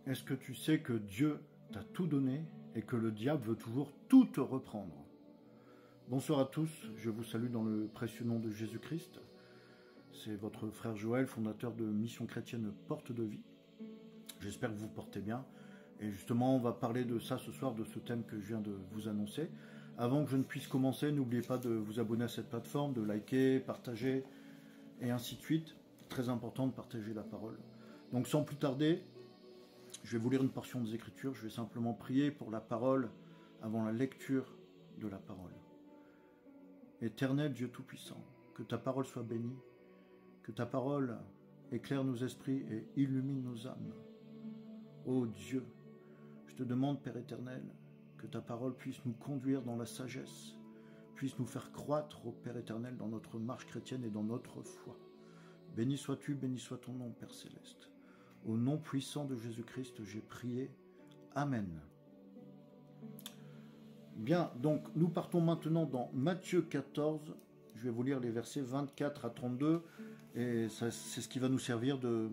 Est-ce que tu sais que Dieu t'a tout donné et que le diable veut toujours tout te reprendre? Bonsoir à tous, je vous salue dans le précieux nom de Jésus-Christ. C'est votre frère Joël, fondateur de Mission Chrétienne Porte de Vie. J'espère que vous portez bien. Et justement, on va parler de ça ce soir, de ce thème que je viens de vous annoncer. Avant que je ne puisse commencer, n'oubliez pas de vous abonner à cette plateforme, de liker, partager, et ainsi de suite. Très important de partager la parole. Donc sans plus tarder, je vais vous lire une portion des Écritures. Je vais simplement prier pour la parole avant la lecture de la parole. Éternel Dieu Tout-Puissant, que ta parole soit bénie, que ta parole éclaire nos esprits et illumine nos âmes. Ô Dieu, je te demande, Père éternel, que ta parole puisse nous conduire dans la sagesse, puisse nous faire croître, ô Père éternel, dans notre marche chrétienne et dans notre foi. Béni sois-tu, béni soit ton nom, Père céleste. Au nom puissant de Jésus-Christ, j'ai prié. Amen. Bien, donc nous partons maintenant dans Matthieu 14. Je vais vous lire les versets 24 à 32. Et c'est ce qui va nous servir de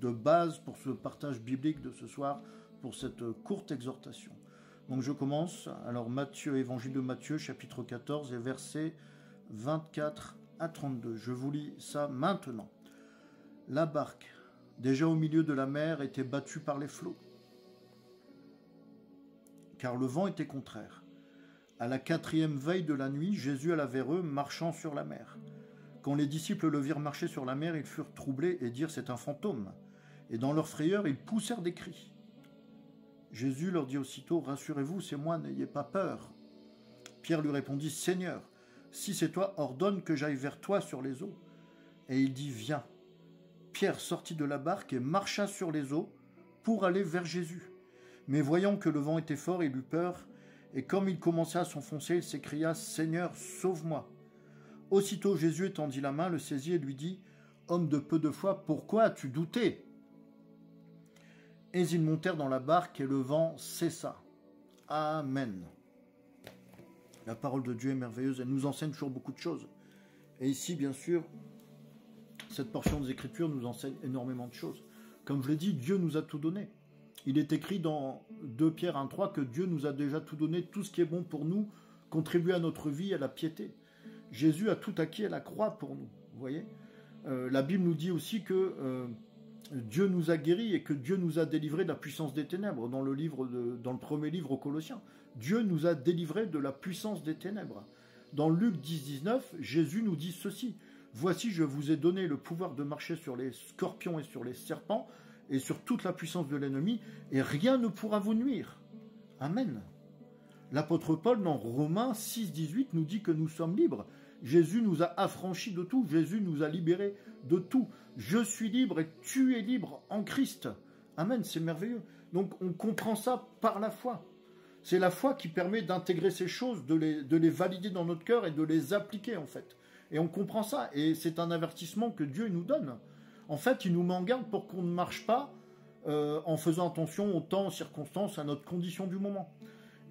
base pour ce partage biblique de ce soir, pour cette courte exhortation. Donc je commence. Alors Matthieu, évangile de Matthieu, chapitre 14 et versets 24 à 32. Je vous lis ça maintenant. La barque, déjà au milieu de la mer, était battue par les flots, car le vent était contraire. À la 4e veille de la nuit, Jésus alla vers eux, marchant sur la mer. Quand les disciples le virent marcher sur la mer, ils furent troublés et dirent « c'est un fantôme ». Et dans leur frayeur, ils poussèrent des cris. Jésus leur dit aussitôt « rassurez-vous, c'est moi, n'ayez pas peur ». Pierre lui répondit « Seigneur, si c'est toi, ordonne que j'aille vers toi sur les eaux. » Et il dit « viens ». Pierre sortit de la barque et marcha sur les eaux pour aller vers Jésus. Mais voyant que le vent était fort, il eut peur, et comme il commença à s'enfoncer, il s'écria « Seigneur, sauve-moi ». Aussitôt Jésus étendit la main, le saisit et lui dit « Homme de peu de foi, pourquoi as-tu douté ?» Et ils montèrent dans la barque et le vent cessa. Amen. La parole de Dieu est merveilleuse, elle nous enseigne toujours beaucoup de choses. Et ici, bien sûr, cette portion des Écritures nous enseigne énormément de choses. Comme je l'ai dit, Dieu nous a tout donné. Il est écrit dans 2 Pierre 1,3 que Dieu nous a déjà tout donné, tout ce qui est bon pour nous, contribuer à notre vie, à la piété. Jésus a tout acquis à la croix pour nous, vous voyez. La Bible nous dit aussi que Dieu nous a guéris et que Dieu nous a délivrés de la puissance des ténèbres, dans le premier livre aux Colossiens. Dieu nous a délivrés de la puissance des ténèbres. Dans Luc 10, 19, Jésus nous dit ceci. « Voici, je vous ai donné le pouvoir de marcher sur les scorpions et sur les serpents et sur toute la puissance de l'ennemi, et rien ne pourra vous nuire. » Amen. L'apôtre Paul, dans Romains 6, 18, nous dit que nous sommes libres. Jésus nous a affranchis de tout. Jésus nous a libérés de tout. Je suis libre et tu es libre en Christ. Amen, c'est merveilleux. Donc on comprend ça par la foi. C'est la foi qui permet d'intégrer ces choses, de les valider dans notre cœur et de les appliquer en fait. Et on comprend ça. Et c'est un avertissement que Dieu nous donne. En fait, il nous met en garde pour qu'on ne marche pas en faisant attention au temps, aux circonstances, à notre condition du moment.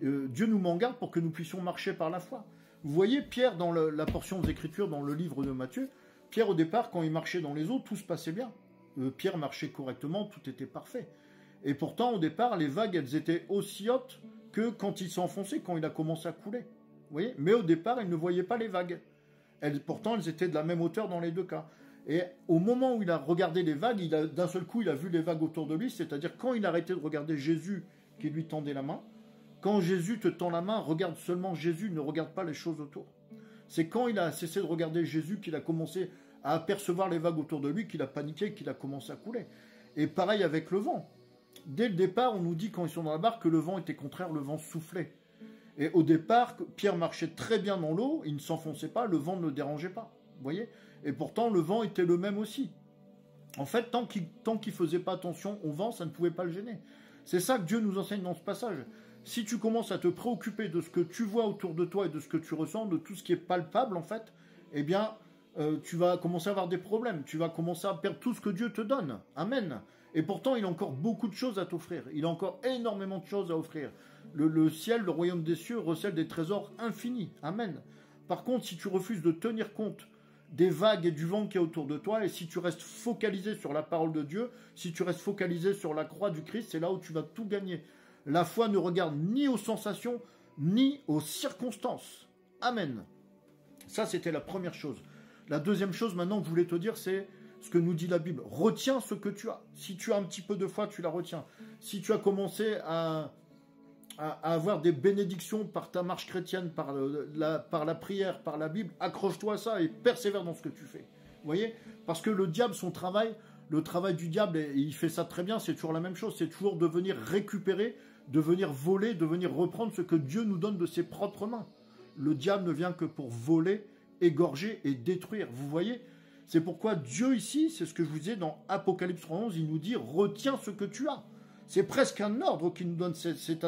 Dieu nous met en garde pour que nous puissions marcher par la foi. Vous voyez, Pierre, dans la portion des Écritures, dans le livre de Matthieu, Pierre, au départ, quand il marchait dans les eaux, tout se passait bien. Pierre marchait correctement, tout était parfait. Et pourtant, au départ, les vagues, elles étaient aussi hautes que quand il s'enfonçait, quand il a commencé à couler. Vous voyez ? Mais au départ, il ne voyait pas les vagues. Pourtant, elles étaient de la même hauteur dans les deux cas. Et au moment où il a regardé les vagues, d'un seul coup, il a vu les vagues autour de lui, c'est-à-dire quand il a arrêté de regarder Jésus qui lui tendait la main. Quand Jésus te tend la main, regarde seulement Jésus, ne regarde pas les choses autour. C'est quand il a cessé de regarder Jésus qu'il a commencé à apercevoir les vagues autour de lui, qu'il a paniqué, qu'il a commencé à couler. Et pareil avec le vent. Dès le départ, on nous dit quand ils sont dans la barque que le vent était contraire, le vent soufflait. Et au départ, Pierre marchait très bien dans l'eau, il ne s'enfonçait pas, le vent ne le dérangeait pas. Vous voyez ? Et pourtant, le vent était le même aussi. En fait, tant qu'il ne faisait pas attention au vent, ça ne pouvait pas le gêner. C'est ça que Dieu nous enseigne dans ce passage. Si tu commences à te préoccuper de ce que tu vois autour de toi et de ce que tu ressens, de tout ce qui est palpable en fait, eh bien, tu vas commencer à avoir des problèmes. Tu vas commencer à perdre tout ce que Dieu te donne. Amen. Et pourtant, il a encore beaucoup de choses à t'offrir. Il a encore énormément de choses à offrir. Le ciel, le royaume des cieux recèle des trésors infinis. Amen. Par contre, si tu refuses de tenir compte des vagues et du vent qui est autour de toi. Et si tu restes focalisé sur la parole de Dieu, si tu restes focalisé sur la croix du Christ, c'est là où tu vas tout gagner. La foi ne regarde ni aux sensations, ni aux circonstances. Amen. Ça, c'était la première chose. La deuxième chose, maintenant, que je voulais te dire, c'est ce que nous dit la Bible. Retiens ce que tu as. Si tu as un petit peu de foi, tu la retiens. Si tu as commencé à avoir des bénédictions par ta marche chrétienne, par la prière, par la Bible, accroche-toi à ça et persévère dans ce que tu fais. Vous voyez? Parce que le diable, son travail, le travail du diable, et il fait ça très bien, c'est toujours la même chose, c'est toujours de venir récupérer, de venir voler, de venir reprendre ce que Dieu nous donne de ses propres mains. Le diable ne vient que pour voler, égorger et détruire. Vous voyez? C'est pourquoi Dieu ici, c'est ce que je vous disais dans Apocalypse 3:11, il nous dit « Retiens ce que tu as ». C'est presque un ordre qu'il nous donne, c'est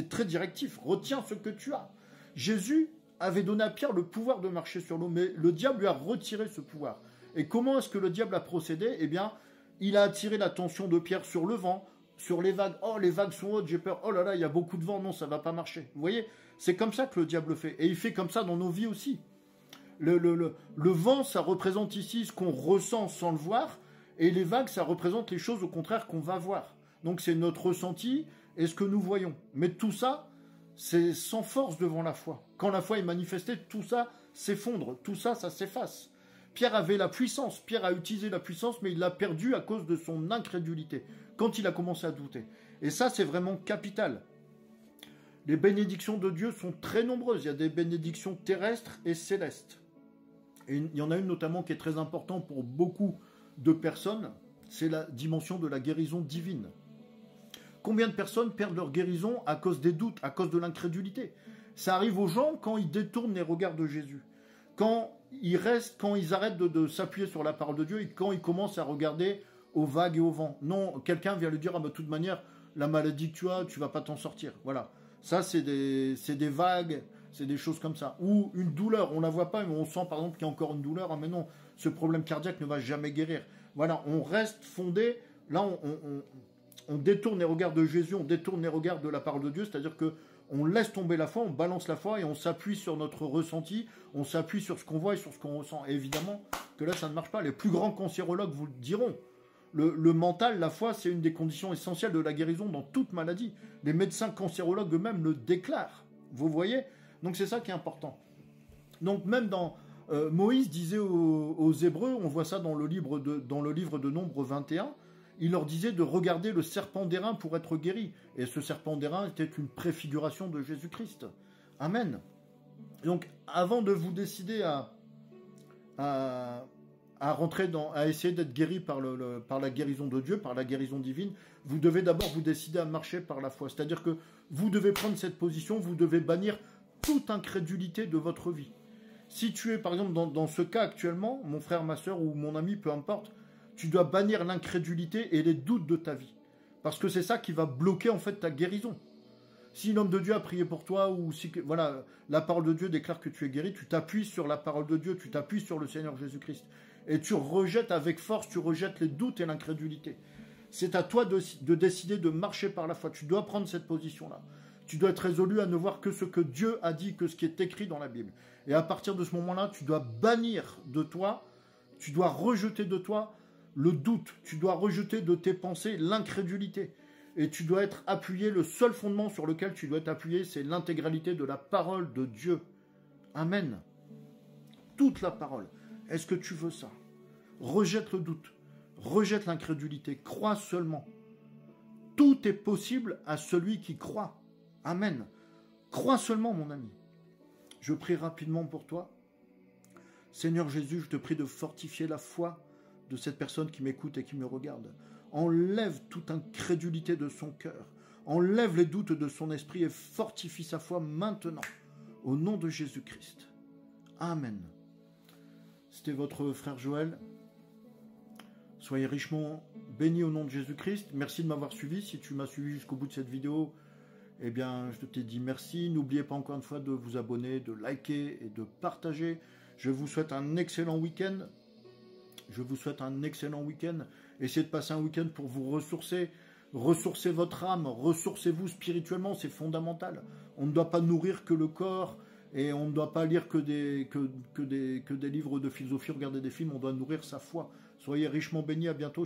très directif. Retiens ce que tu as. Jésus avait donné à Pierre le pouvoir de marcher sur l'eau, mais le diable lui a retiré ce pouvoir. Et comment est-ce que le diable a procédé? Eh bien, il a attiré l'attention de Pierre sur le vent, sur les vagues. Oh, les vagues sont hautes, j'ai peur. Oh là là, il y a beaucoup de vent, non, ça ne va pas marcher. Vous voyez, c'est comme ça que le diable fait. Et il fait comme ça dans nos vies aussi. Le vent, ça représente ici ce qu'on ressent sans le voir. Et les vagues, ça représente les choses au contraire qu'on va voir. Donc c'est notre ressenti et ce que nous voyons. Mais tout ça, c'est sans force devant la foi. Quand la foi est manifestée, tout ça s'effondre, tout ça, ça s'efface. Pierre avait la puissance, Pierre a utilisé la puissance, mais il l'a perdue à cause de son incrédulité, quand il a commencé à douter. Et ça, c'est vraiment capital. Les bénédictions de Dieu sont très nombreuses. Il y a des bénédictions terrestres et célestes. Et il y en a une notamment qui est très importante pour beaucoup de personnes, c'est la dimension de la guérison divine. Combien de personnes perdent leur guérison à cause des doutes, à cause de l'incrédulité? Ça arrive aux gens quand ils détournent les regards de Jésus, quand ils arrêtent de s'appuyer sur la parole de Dieu et quand ils commencent à regarder aux vagues et au vent. Non, quelqu'un vient lui dire, de toute manière, la maladie que tu vas pas t'en sortir. Voilà. Ça, c'est des vagues, c'est des choses comme ça. Ou une douleur, on la voit pas, mais on sent par exemple qu'il y a encore une douleur. Ah mais non, ce problème cardiaque ne va jamais guérir. Voilà, on reste fondé. Là, on détourne les regards de Jésus, on détourne les regards de la parole de Dieu, c'est-à-dire que on laisse tomber la foi, on balance la foi et on s'appuie sur notre ressenti, on s'appuie sur ce qu'on voit et sur ce qu'on ressent. Et évidemment que là, ça ne marche pas. Les plus grands cancérologues vous le diront. Le mental, la foi, c'est une des conditions essentielles de la guérison dans toute maladie. Les médecins cancérologues eux-mêmes le déclarent. Vous voyez? Donc c'est ça qui est important. Donc même dans Moïse disait aux Hébreux, on voit ça dans le livre de Nombre 21, il leur disait de regarder le serpent d'airain pour être guéri. Et ce serpent d'airain était une préfiguration de Jésus-Christ. Amen. Donc avant de vous décider à essayer d'être guéri par la guérison de Dieu, par la guérison divine, vous devez d'abord vous décider à marcher par la foi. C'est-à-dire que vous devez prendre cette position, vous devez bannir toute incrédulité de votre vie. Si tu es, par exemple, dans ce cas actuellement, mon frère, ma soeur ou mon ami, peu importe, tu dois bannir l'incrédulité et les doutes de ta vie. Parce que c'est ça qui va bloquer en fait ta guérison. Si l'homme de Dieu a prié pour toi, ou si voilà, la parole de Dieu déclare que tu es guéri, tu t'appuies sur la parole de Dieu, tu t'appuies sur le Seigneur Jésus-Christ. Et tu rejettes avec force, tu rejettes les doutes et l'incrédulité. C'est à toi de décider de marcher par la foi. Tu dois prendre cette position-là. Tu dois être résolu à ne voir que ce que Dieu a dit, que ce qui est écrit dans la Bible. Et à partir de ce moment-là, tu dois bannir de toi, tu dois rejeter de toi le doute, tu dois rejeter de tes pensées l'incrédulité. Et tu dois être appuyé, le seul fondement sur lequel tu dois être appuyé, c'est l'intégralité de la parole de Dieu. Amen. Toute la parole. Est-ce que tu veux ça? Rejette le doute, rejette l'incrédulité, crois seulement. Tout est possible à celui qui croit. Amen. Crois seulement, mon ami. Je prie rapidement pour toi. Seigneur Jésus, je te prie de fortifier la foi de cette personne qui m'écoute et qui me regarde. Enlève toute incrédulité de son cœur. Enlève les doutes de son esprit et fortifie sa foi maintenant. Au nom de Jésus-Christ. Amen. C'était votre frère Joël. Soyez richement bénis au nom de Jésus-Christ. Merci de m'avoir suivi. Si tu m'as suivi jusqu'au bout de cette vidéo, eh bien, je te dis merci. N'oubliez pas encore une fois de vous abonner, de liker et de partager. Je vous souhaite un excellent week-end. Je vous souhaite un excellent week-end. Essayez de passer un week-end pour vous ressourcer. Ressourcez votre âme. Ressourcez-vous spirituellement. C'est fondamental. On ne doit pas nourrir que le corps Et on ne doit pas lire que des livres de philosophie, regarder des films, on doit nourrir sa foi. Soyez richement bénis, à bientôt.